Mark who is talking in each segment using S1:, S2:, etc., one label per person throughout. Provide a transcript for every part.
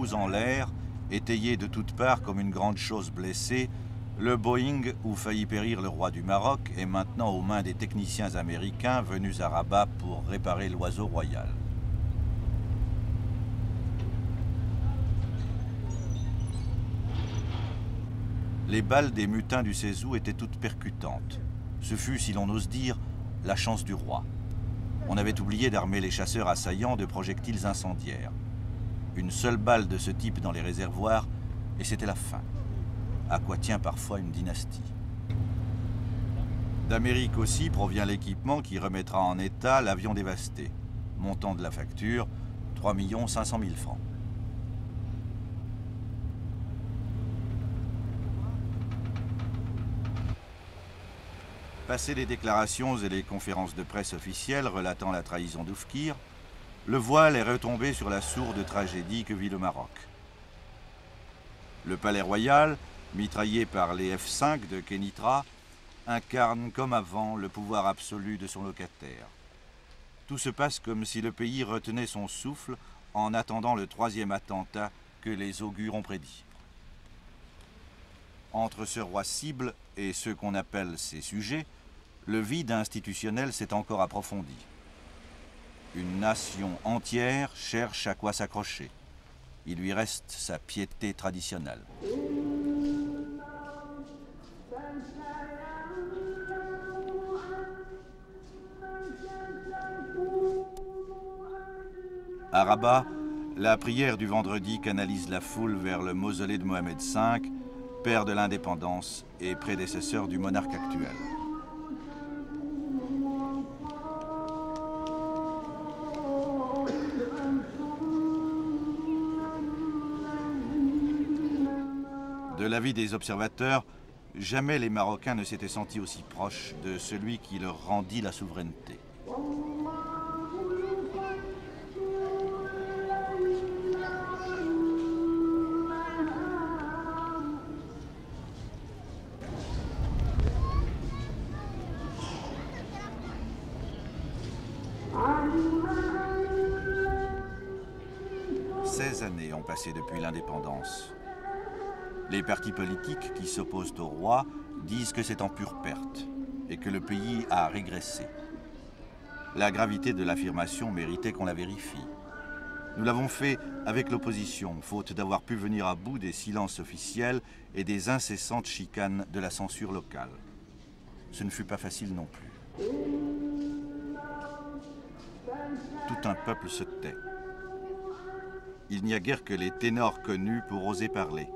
S1: roues en l'air, étayé de toutes parts comme une grande chose blessée, le Boeing où faillit périr le roi du Maroc est maintenant aux mains des techniciens américains venus à Rabat pour réparer l'oiseau royal. Les balles des mutins du 16 août étaient toutes percutantes. Ce fut, si l'on ose dire, la chance du roi. On avait oublié d'armer les chasseurs assaillants de projectiles incendiaires. Une seule balle de ce type dans les réservoirs, et c'était la fin. À quoi tient parfois une dynastie. D'Amérique aussi provient l'équipement qui remettra en état l'avion dévasté. Montant de la facture, 3 500 000 francs. Passé les déclarations et les conférences de presse officielles relatant la trahison d'Oufkir, le voile est retombé sur la sourde tragédie que vit le Maroc. Le palais royal, mitraillé par les F-5 de Kénitra, incarne comme avant le pouvoir absolu de son locataire. Tout se passe comme si le pays retenait son souffle en attendant le 3e attentat que les augures ont prédit. Entre ce roi cible et ceux qu'on appelle ses sujets, le vide institutionnel s'est encore approfondi. Une nation entière cherche à quoi s'accrocher. Il lui reste sa piété traditionnelle. À Rabat, la prière du vendredi canalise la foule vers le mausolée de Mohamed V, père de l'indépendance et prédécesseur du monarque actuel. De l'avis des observateurs, jamais les Marocains ne s'étaient sentis aussi proches de celui qui leur rendit la souveraineté. Années ont passé depuis l'indépendance. Les partis politiques qui s'opposent au roi disent que c'est en pure perte et que le pays a régressé. La gravité de l'affirmation méritait qu'on la vérifie. Nous l'avons fait avec l'opposition, faute d'avoir pu venir à bout des silences officiels et des incessantes chicanes de la censure locale. Ce ne fut pas facile non plus. Tout un peuple se tait. Il n'y a guère que les ténors connus pour oser parler.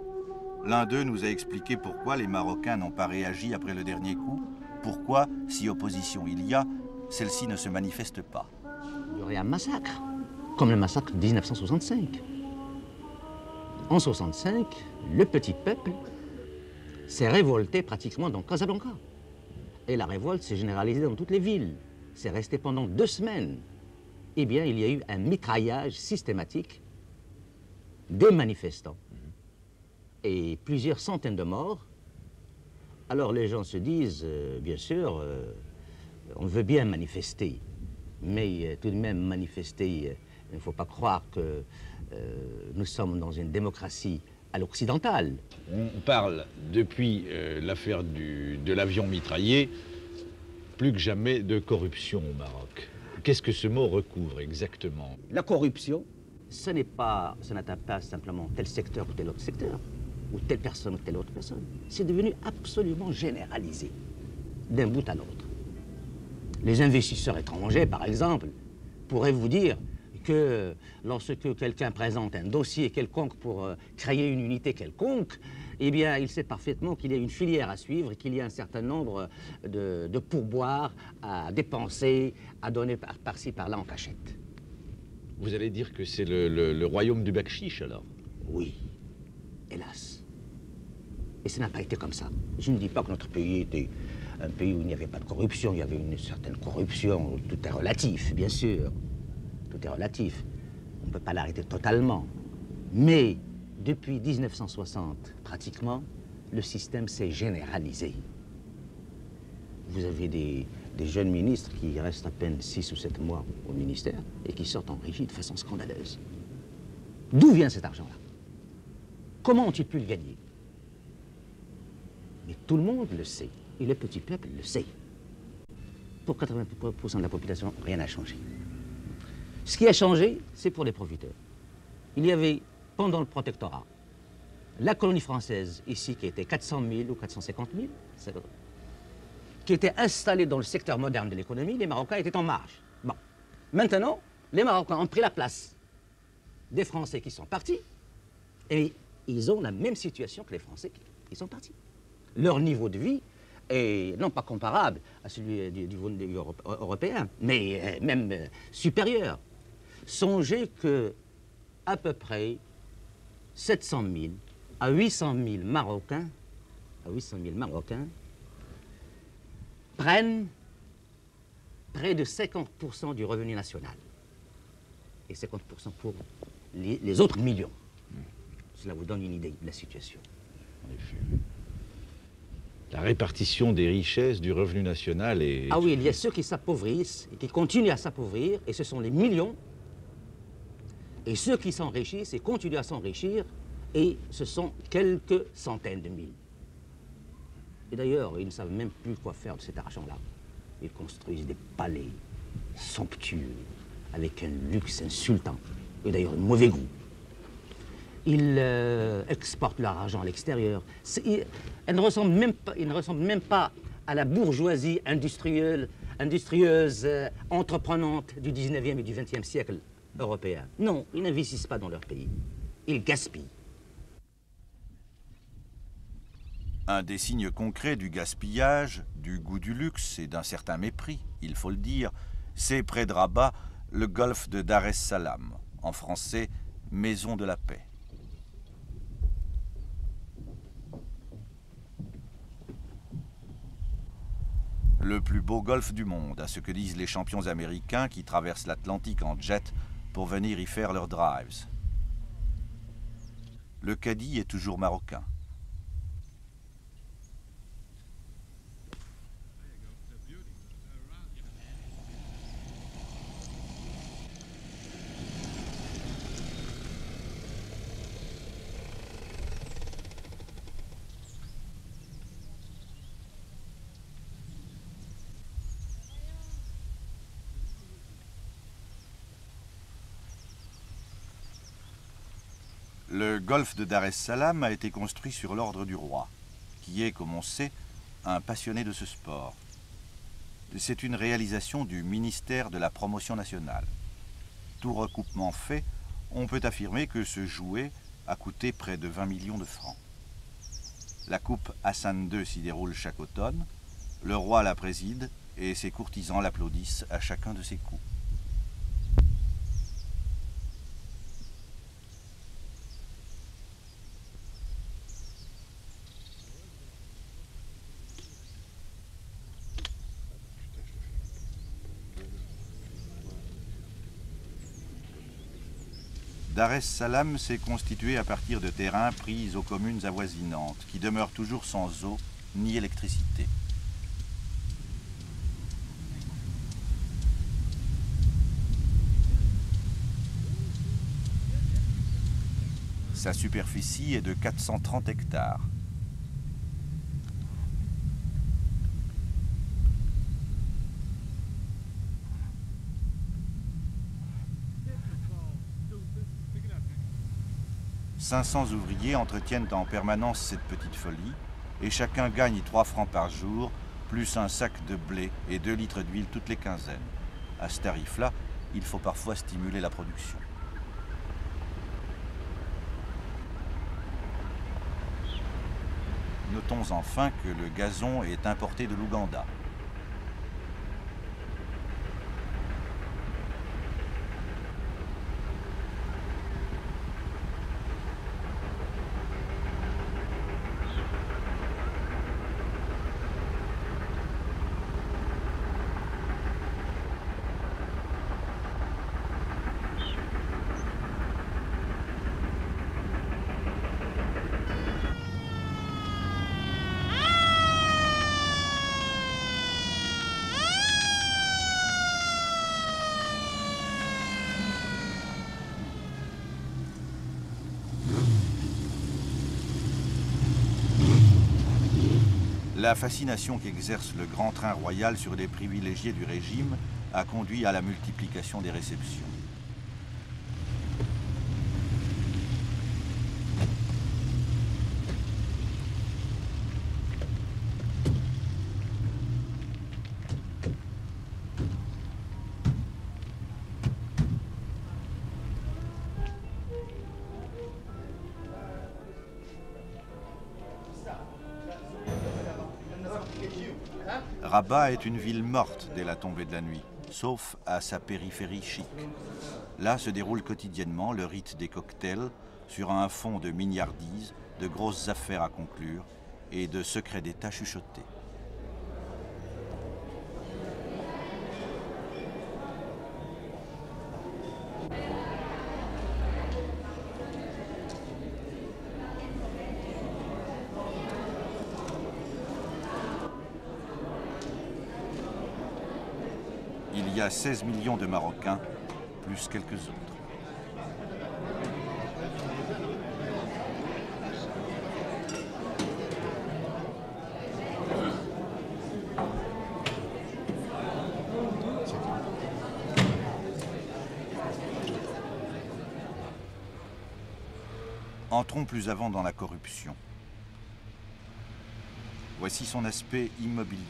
S1: L'un d'eux nous a expliqué pourquoi les Marocains n'ont pas réagi après le dernier coup, pourquoi, si opposition il y a, celle-ci ne se manifeste pas.
S2: Il y aurait un massacre, comme le massacre de 1965. En 1965, le petit peuple s'est révolté pratiquement dans Casablanca. Et la révolte s'est généralisée dans toutes les villes. C'est resté pendant 2 semaines. Eh bien, il y a eu un mitraillage systématique des manifestants et plusieurs centaines de morts. Alors les gens se disent, bien sûr, on veut bien manifester, mais tout de même manifester, il ne faut pas croire que nous sommes dans une démocratie à l'occidentale.
S3: On parle depuis l'affaire de l'avion mitraillé, plus que jamais de corruption au Maroc. Qu'est-ce que ce mot recouvre exactement?
S2: La corruption, ça n'atteint pas simplement tel secteur ou tel autre secteur, ou telle personne ou telle autre personne. C'est devenu absolument généralisé, d'un bout à l'autre. Les investisseurs étrangers, par exemple, pourraient vous dire que lorsque quelqu'un présente un dossier quelconque pour créer une unité quelconque, eh bien, il sait parfaitement qu'il y a une filière à suivre et qu'il y a un certain nombre de pourboires à dépenser, à donner par-ci, par-là en cachette.
S3: Vous allez dire que c'est le royaume du bakchiche, alors?
S2: Oui, hélas. Et ça n'a pas été comme ça. Je ne dis pas que notre pays était un pays où il n'y avait pas de corruption. Il y avait une certaine corruption. Tout est relatif, bien sûr. Tout est relatif. On ne peut pas l'arrêter totalement. Mais depuis 1960, pratiquement, le système s'est généralisé. Vous avez des jeunes ministres qui restent à peine 6 ou 7 mois au ministère et qui sortent en régie de façon scandaleuse. D'où vient cet argent-là? Comment ont-ils pu le gagner? Mais tout le monde le sait, et le petit peuple le sait. Pour 80% de la population, rien n'a changé. Ce qui a changé, c'est pour les profiteurs. Il y avait, pendant le protectorat, la colonie française, ici, qui était 400 000 ou 450 000, qui était installée dans le secteur moderne de l'économie, les Marocains étaient en marge. Bon. Maintenant, les Marocains ont pris la place des Français qui sont partis, et ils ont la même situation que les Français qui sont partis. Leur niveau de vie est non pas comparable à celui du niveau européen, mais même supérieur. Songez que à peu près 700 000 à 800 000 Marocains, prennent près de 50% du revenu national. Et 50% pour les autres millions. Cela vous donne une idée de la situation.
S3: En effet. La répartition des richesses du revenu national est...
S2: Ah oui, il y a ceux qui s'appauvrissent et qui continuent à s'appauvrir, et ce sont les millions. Et ceux qui s'enrichissent et continuent à s'enrichir, et ce sont quelques centaines de mille. Et d'ailleurs, ils ne savent même plus quoi faire de cet argent-là. Ils construisent des palais somptueux, avec un luxe insultant, et d'ailleurs un mauvais goût. Ils exportent leur argent à l'extérieur. Ils ne ressemblent même pas à la bourgeoisie industrieuse, entreprenante du 19e et du 20e siècle européen. Non, ils n'investissent pas dans leur pays. Ils gaspillent.
S1: Un des signes concrets du gaspillage, du goût du luxe et d'un certain mépris, il faut le dire, c'est près de Rabat, le golfe de Dar es Salaam, en français, Maison de la Paix. Le plus beau golfe du monde, à ce que disent les champions américains qui traversent l'Atlantique en jet pour venir y faire leurs drives. Le caddie est toujours marocain. Le golfe de Dar es Salaam a été construit sur l'ordre du roi, qui est, comme on sait, un passionné de ce sport. C'est une réalisation du ministère de la Promotion nationale. Tout recoupement fait, on peut affirmer que ce jouet a coûté près de 20 millions de francs. La coupe Hassan II s'y déroule chaque automne, le roi la préside et ses courtisans l'applaudissent à chacun de ses coups. Dar es Salaam s'est constitué à partir de terrains pris aux communes avoisinantes, qui demeurent toujours sans eau ni électricité. Sa superficie est de 430 hectares. « 500 ouvriers entretiennent en permanence cette petite folie et chacun gagne 3 francs par jour, plus un sac de blé et 2 litres d'huile toutes les quinzaines. À ce tarif-là, il faut parfois stimuler la production. Notons enfin que le gazon est importé de l'Ouganda. La fascination qu'exerce le grand train royal sur les privilégiés du régime a conduit à la multiplication des réceptions. Rabat est une ville morte dès la tombée de la nuit, sauf à sa périphérie chic. Là se déroule quotidiennement le rite des cocktails sur un fond de mignardise, de grosses affaires à conclure et de secrets d'État chuchotés. Il y a 16 millions de Marocains, plus quelques autres. Entrons plus avant dans la corruption. Voici son aspect immobilier.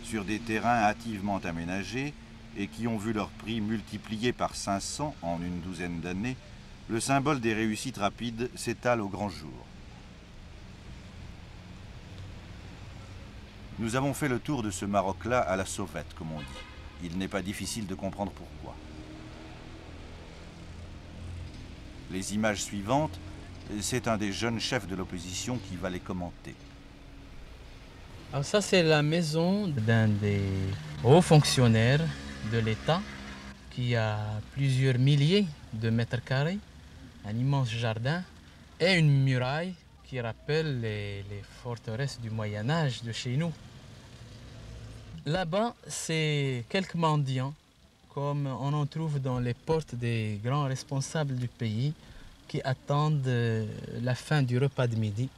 S1: Sur des terrains hâtivement aménagés et qui ont vu leur prix multiplié par 500 en une douzaine d'années, le symbole des réussites rapides s'étale au grand jour. Nous avons fait le tour de ce Maroc-là à la sauvette, comme on dit. Il n'est pas difficile de comprendre pourquoi. Les images suivantes, c'est un des jeunes chefs de l'opposition qui va les commenter.
S4: Alors ça, c'est la maison d'un des hauts fonctionnaires de l'État qui a plusieurs milliers de mètres carrés, un immense jardin et une muraille qui rappelle les forteresses du Moyen-Âge de chez nous. Là-bas, c'est quelques mendiants, comme on en trouve dans les portes des grands responsables du pays, qui attendent la fin du repas de midi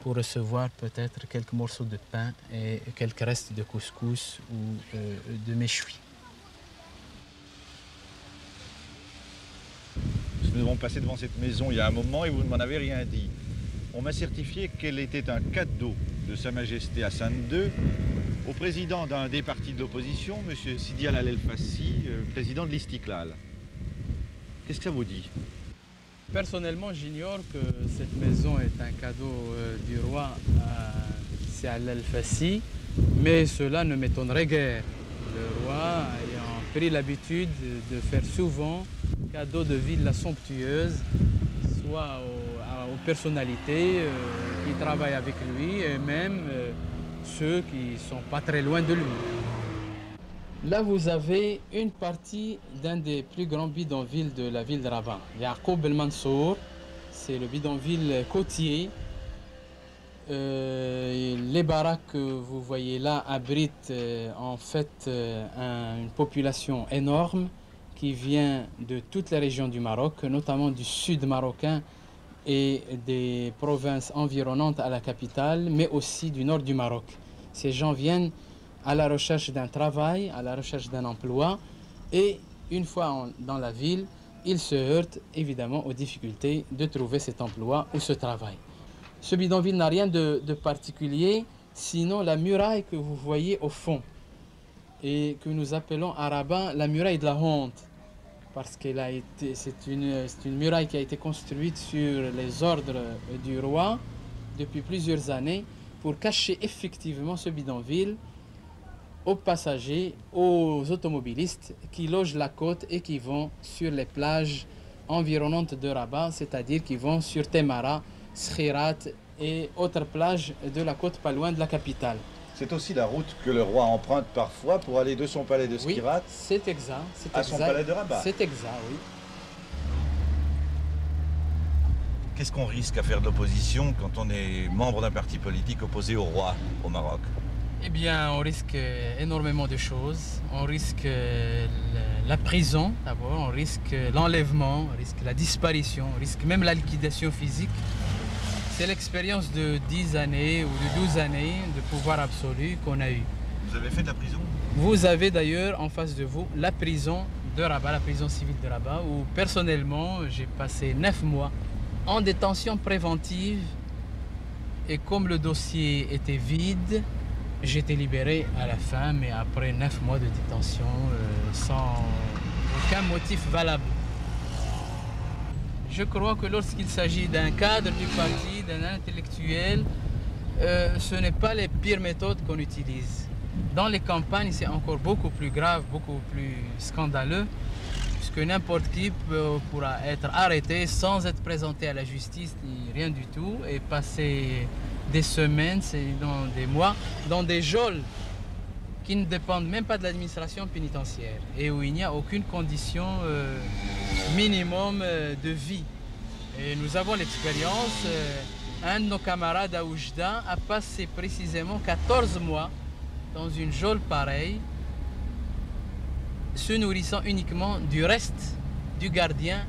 S4: pour recevoir peut-être quelques morceaux de pain et quelques restes de couscous ou de méchoui.
S3: Nous avons passé devant cette maison il y a un moment et vous ne m'en avez rien dit. On m'a certifié qu'elle était un cadeau de Sa Majesté Hassan II au président d'un des partis de l'opposition, M. Sidi Allal El Fassi, président de l'Istiklal. Qu'est-ce que ça vous dit?
S4: Personnellement, j'ignore que cette maison est un cadeau du roi à Sidi Allal El Fassi, mais cela ne m'étonnerait guère. Le roi ayant pris l'habitude de faire souvent cadeau de villas somptueuses, soit aux personnalités qui travaillent avec lui et même ceux qui ne sont pas très loin de lui. Là, vous avez une partie d'un des plus grands bidonvilles de la ville de Rabat, Yaqoub El Mansour. C'est le bidonville côtier. Les baraques que vous voyez là abritent en fait une population énorme qui vient de toutes les régions du Maroc, notamment du sud marocain et des provinces environnantes à la capitale, mais aussi du nord du Maroc. Ces gens viennent à la recherche d'un travail, à la recherche d'un emploi, et une fois dans la ville, ils se heurtent évidemment aux difficultés de trouver cet emploi ou ce travail. Ce bidonville n'a rien de particulier, sinon la muraille que vous voyez au fond, et que nous appelons à Rabat la muraille de la honte, parce qu'elle a été, c'est une muraille qui a été construite sur les ordres du roi depuis plusieurs années pour cacher effectivement ce bidonville aux passagers, aux automobilistes qui logent la côte et qui vont sur les plages environnantes de Rabat, c'est-à-dire qui vont sur Temara, Skhirat et autres plages de la côte pas loin de la capitale.
S3: C'est aussi la route que le roi emprunte parfois pour aller de son palais de Skhirat
S4: oui, c'est exact,
S3: à son palais de Rabat.
S4: C'est exact, oui.
S1: Qu'est-ce qu'on risque à faire de l'opposition quand on est membre d'un parti politique opposé au roi au Maroc?
S4: Eh bien, on risque énormément de choses. On risque la prison d'abord, on risque l'enlèvement, on risque la disparition, on risque même la liquidation physique C'est l'expérience de 10 années ou de 12 années de pouvoir absolu qu'on a eu.
S3: Vous avez fait de la prison?
S4: Vous avez d'ailleurs en face de vous la prison de Rabat, la prison civile de Rabat, où personnellement j'ai passé 9 mois en détention préventive. Et comme le dossier était vide, j'étais libéré à la fin, mais après 9 mois de détention sans aucun motif valable. Je crois que lorsqu'il s'agit d'un cadre du parti, d'un intellectuel, ce n'est pas les pires méthodes qu'on utilise. Dans les campagnes, c'est encore beaucoup plus grave, beaucoup plus scandaleux, puisque n'importe qui pourra être arrêté sans être présenté à la justice ni rien du tout et passer des semaines, sinon des mois, dans des geôles qui ne dépendent même pas de l'administration pénitentiaire et où il n'y a aucune condition minimum de vie. Et nous avons l'expérience, un de nos camarades à Oujda a passé précisément 14 mois dans une geôle pareille, se nourrissant uniquement du reste du gardien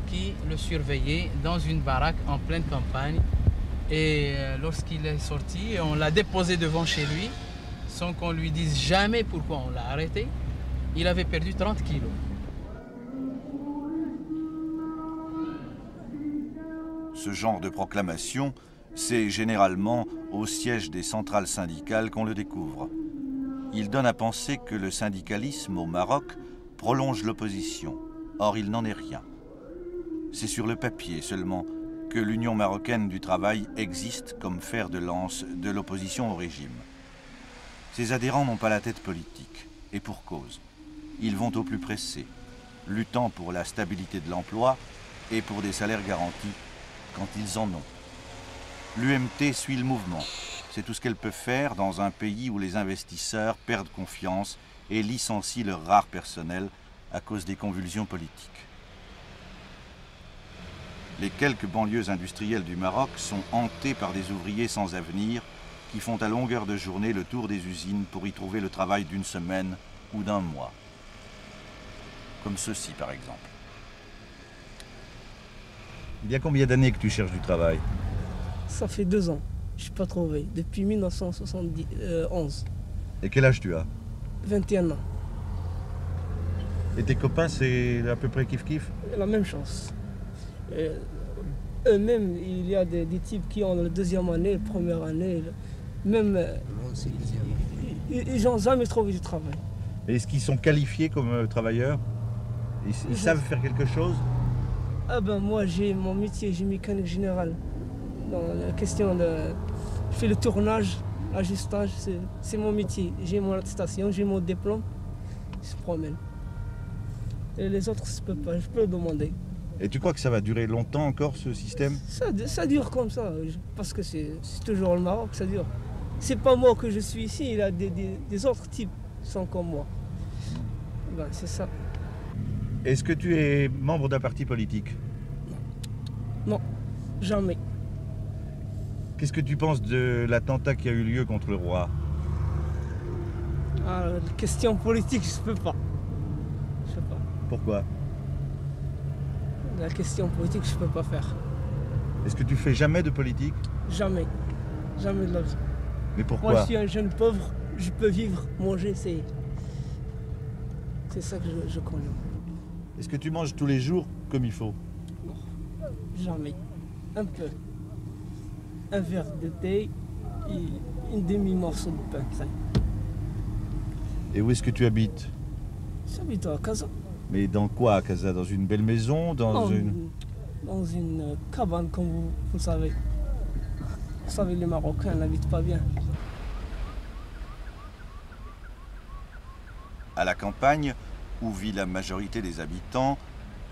S4: qui le surveillait dans une baraque en pleine campagne. Et lorsqu'il est sorti, on l'a déposé devant chez lui, sans qu'on lui dise jamais pourquoi on l'a arrêté. Il avait perdu 30 kilos.
S1: Ce genre de proclamation, c'est généralement au siège des centrales syndicales qu'on le découvre. Il donne à penser que le syndicalisme au Maroc prolonge l'opposition. Or, il n'en est rien. C'est sur le papier seulement que l'Union marocaine du travail existe comme fer de lance de l'opposition au régime. Ses adhérents n'ont pas la tête politique, et pour cause. Ils vont au plus pressé, luttant pour la stabilité de l'emploi et pour des salaires garantis quand ils en ont. L'UMT suit le mouvement. C'est tout ce qu'elle peut faire dans un pays où les investisseurs perdent confiance et licencient leur rare personnel à cause des convulsions politiques. Les quelques banlieues industrielles du Maroc sont hantées par des ouvriers sans avenir qui font à longueur de journée le tour des usines pour y trouver le travail d'une semaine ou d'un mois. Comme ceux-ci, par exemple.
S3: Il y a combien d'années que tu cherches du travail?
S5: Ça fait 2 ans. Je n'ai pas trouvé. Depuis 1971.
S3: Et quel âge tu as?
S5: 21 ans.
S3: Et tes copains, c'est à peu près kiff-kiff?
S5: La même chose. Eux-mêmes, il y a des types qui ont la 2e année, la 1re année. Même. Ils n'ont jamais trouvé du travail.
S3: Est-ce qu'ils sont qualifiés comme travailleurs? Ils savent faire quelque chose?
S5: Ah ben moi, j'ai mon métier, j'ai mécanique générale. Dans la question de... Je fais le tournage, l'ajustage, c'est mon métier. J'ai mon attestation, j'ai mon diplôme, je se promène. Et les autres, je peux pas, je peux le demander.
S3: Et tu crois que ça va durer longtemps encore, ce système?
S5: Ça dure comme ça, parce que c'est toujours le Maroc, ça dure. C'est pas moi que je suis ici, il y a des autres types qui sont comme moi. Ben, c'est ça.
S3: Est-ce que tu es membre d'un parti politique?
S5: Non, jamais.
S3: Qu'est-ce que tu penses de l'attentat qui a eu lieu contre le roi?
S5: Ah, la question politique, je peux pas. Je sais pas.
S3: Pourquoi?
S5: La question politique, je peux pas faire.
S3: Est-ce que tu fais jamais de politique?
S5: Jamais. Jamais de la vie.
S3: Mais pourquoi?
S5: Moi, je suis un jeune pauvre, je peux vivre, manger, c'est ça que je connais.
S3: Est-ce que tu manges tous les jours comme il faut?
S5: Non, jamais. Un peu. Un verre de thé et une demi-morceau de pain. Ça.
S3: Et où est-ce que tu habites?
S5: J'habite à Casa.
S3: Mais dans quoi à Casa? Dans une belle maison? Dans
S5: une cabane, comme vous le savez. Vous savez, les Marocains n'habitent pas bien.
S1: À la campagne, où vit la majorité des habitants,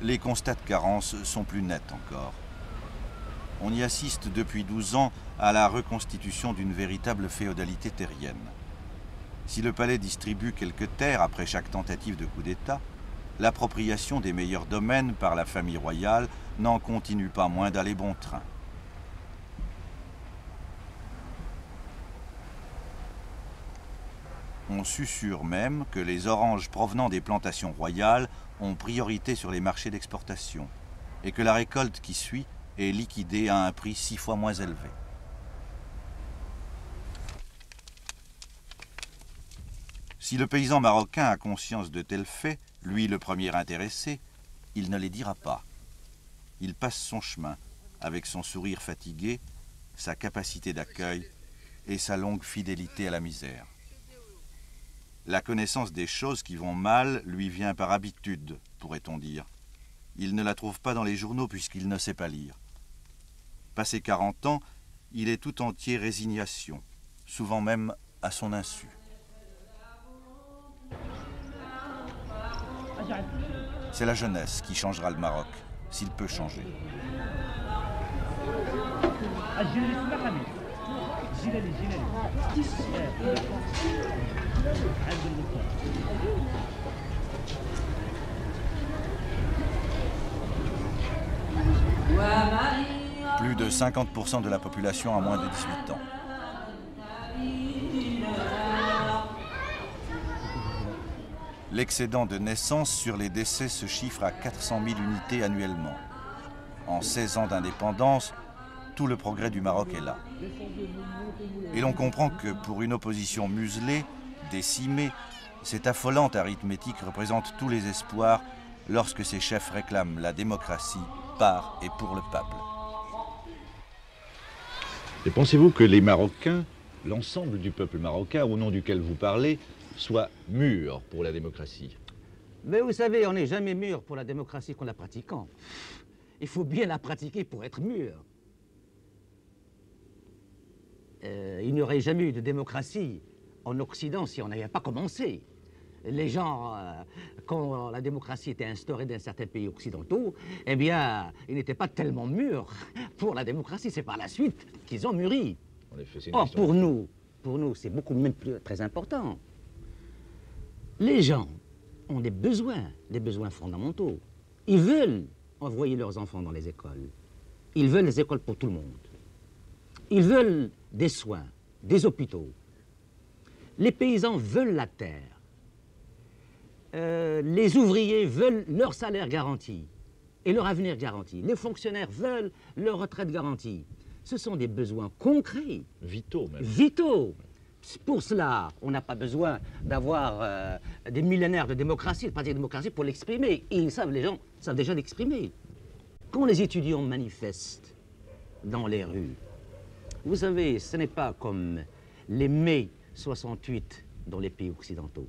S1: les constats de carence sont plus nets encore. On y assiste depuis 12 ans à la reconstitution d'une véritable féodalité terrienne. Si le palais distribue quelques terres après chaque tentative de coup d'État, l'appropriation des meilleurs domaines par la famille royale n'en continue pas moins d'aller bon train. On susurre même que les oranges provenant des plantations royales ont priorité sur les marchés d'exportation et que la récolte qui suit et liquidés à un prix 6 fois moins élevé. Si le paysan marocain a conscience de tels faits, lui le premier intéressé, il ne les dira pas. Il passe son chemin, avec son sourire fatigué, sa capacité d'accueil et sa longue fidélité à la misère. La connaissance des choses qui vont mal lui vient par habitude, pourrait-on dire. Il ne la trouve pas dans les journaux puisqu'il ne sait pas lire. Passé 40 ans, il est tout entier résignation, souvent même à son insu. C'est la jeunesse qui changera le Maroc, s'il peut changer. Plus de 50% de la population a moins de 18 ans. L'excédent de naissance sur les décès se chiffre à 400 000 unités annuellement. En 16 ans d'indépendance, tout le progrès du Maroc est là. Et l'on comprend que pour une opposition muselée, décimée, cette affolante arithmétique représente tous les espoirs lorsque ses chefs réclament la démocratie par et pour le peuple.
S3: Et pensez-vous que les Marocains, l'ensemble du peuple marocain au nom duquel vous parlez, soit mûr pour la démocratie?
S2: Mais vous savez, on n'est jamais mûr pour la démocratie qu'en la pratiquant. Il faut bien la pratiquer pour être mûr. Il n'y aurait jamais eu de démocratie en Occident si on n'avait pas commencé. Les gens, quand la démocratie était instaurée dans certains pays occidentaux, eh bien, ils n'étaient pas tellement mûrs pour la démocratie. C'est par la suite qu'ils ont mûri.
S3: En effet, c'est une
S2: Or,
S3: question.
S2: pour nous, c'est beaucoup même très important. Les gens ont des besoins fondamentaux. Ils veulent envoyer leurs enfants dans les écoles. Ils veulent des écoles pour tout le monde. Ils veulent des soins, des hôpitaux. Les paysans veulent la terre. Les ouvriers veulent leur salaire garanti et leur avenir garanti. Les fonctionnaires veulent leur retraite garantie. Ce sont des besoins concrets.
S3: Vitaux même.
S2: Vitaux. Pour cela, on n'a pas besoin d'avoir des millénaires de démocratie, de pratique de démocratie pour l'exprimer. Les gens savent déjà l'exprimer. Quand les étudiants manifestent dans les rues, vous savez, ce n'est pas comme les mai 68 dans les pays occidentaux.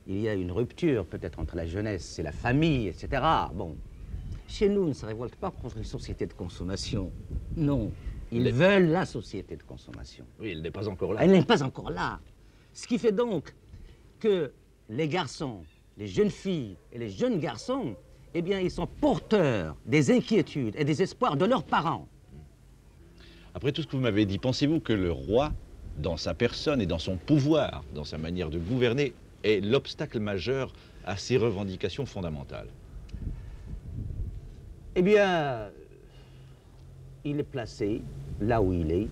S2: Il y a une rupture peut-être entre la jeunesse et la famille, etc. Bon, chez nous, on ne se révolte pas contre une société de consommation. Non, ils veulent la société de consommation.
S3: Oui, elle n'est pas encore là.
S2: Elle n'est pas encore là. Ce qui fait donc que les garçons, les jeunes filles et les jeunes garçons, eh bien, ils sont porteurs des inquiétudes et des espoirs de leurs parents.
S3: Après tout ce que vous m'avez dit, pensez-vous que le roi, dans sa personne et dans son pouvoir, dans sa manière de gouverner, est l'obstacle majeur à ces revendications fondamentales?
S2: Eh bien, il est placé là où il est,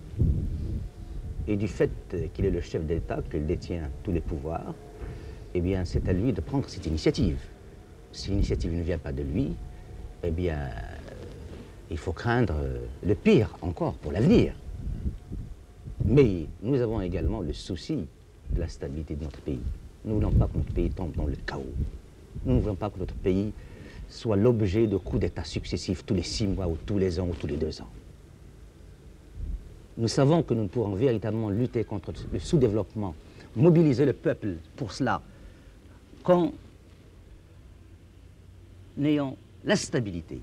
S2: et du fait qu'il est le chef d'État, qu'il détient tous les pouvoirs, eh bien, c'est à lui de prendre cette initiative. Si l'initiative ne vient pas de lui, eh bien, il faut craindre le pire encore pour l'avenir. Mais nous avons également le souci de la stabilité de notre pays. Nous ne voulons pas que notre pays tombe dans le chaos. Nous ne voulons pas que notre pays soit l'objet de coups d'État successifs tous les 6 mois ou tous les ans ou tous les 2 ans. Nous savons que nous ne pourrons véritablement lutter contre le sous-développement, mobiliser le peuple pour cela, qu'en ayant la stabilité.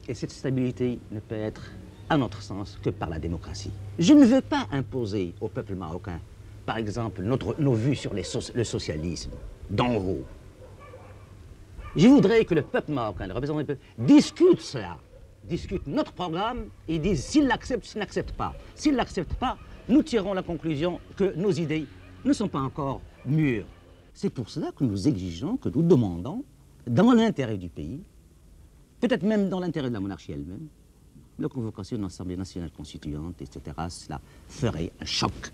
S2: Et cette stabilité ne peut être, à notre sens, que par la démocratie. Je ne veux pas imposer au peuple marocain, par exemple, nos vues sur le socialisme, d'en haut. Je voudrais que le peuple marocain, le représentant du peuple, discute cela, discute notre programme et dise s'il l'accepte, s'il n'accepte pas. S'il ne l'accepte pas, nous tirons la conclusion que nos idées ne sont pas encore mûres. C'est pour cela que nous exigeons, que nous demandons, dans l'intérêt du pays, peut-être même dans l'intérêt de la monarchie elle-même, la convocation d'une assemblée nationale constituante, etc., cela ferait un choc.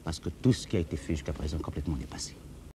S2: Parce que tout ce qui a été fait jusqu'à présent est complètement dépassé.